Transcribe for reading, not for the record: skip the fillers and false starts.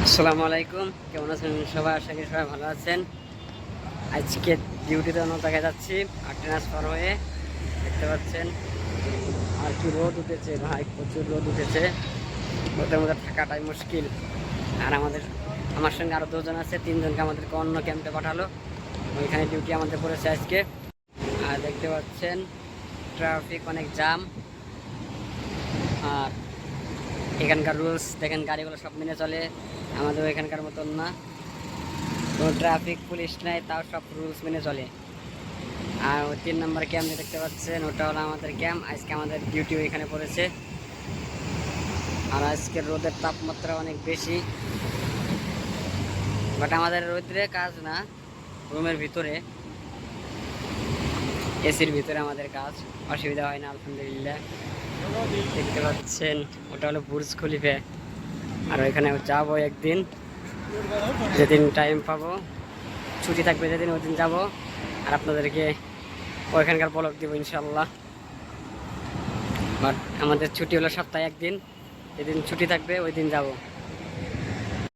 আসসালামু আলাইকুম, কেমন আছেন সবাই? আশা করি সবাই ভালো আছেন। আজকে ডিউটিতে দেখা যাচ্ছি ট্রান্সফার হয়ে দেখতে পাচ্ছেন। আর কি রোদ উঠেছে ভাই, প্রচুর রোদ উঠেছে। রোদের মধ্যে থাকাটাই মুশকিল। আর আমার সঙ্গে আরও দুজন আছে, তিনজনকে আমাদেরকে অন্য ক্যাম্পে পাঠালো। ওইখানে ডিউটি আমাদের পড়েছে আজকে। আর দেখতে পাচ্ছেন ট্রাফিক অনেক জাম। আর এখানকার রুলস দেখেন, গাড়িগুলো সব মেনে চলে, আমাদের এখানকার মতন না। কোনো ট্রাফিক পুলিশ নাই, তাও সব রুলস মেনে চলে। আর ওই 3 নম্বর ক্যাম্প দেখতে পাচ্ছেন, ওটা হলো আমাদের ক্যাম্প। আজকে আমাদের ডিউটি ওইখানে পড়েছে। আর আজকের রোদের তাপমাত্রা অনেক বেশি, বাট আমাদের রোদ্রে কাজ না, রুমের ভিতরে এসির ভিতরে আমাদের কাজ, অসুবিধা হয় না আলহামদুলিল্লাহ। দেখতে পাচ্ছেন ওটা হলো বুর্জ খলিফা। আর ওইখানে যাবো একদিন, যেদিন টাইম পাবো, ছুটি থাকবে যেদিন, ওই দিন যাবো। আর আপনাদেরকে ওইখানকার ব্লগ দিব ইনশাল্লাহ। বাট আমাদের ছুটি হলো সপ্তাহে একদিন, যেদিন ছুটি থাকবে ওই দিন যাব।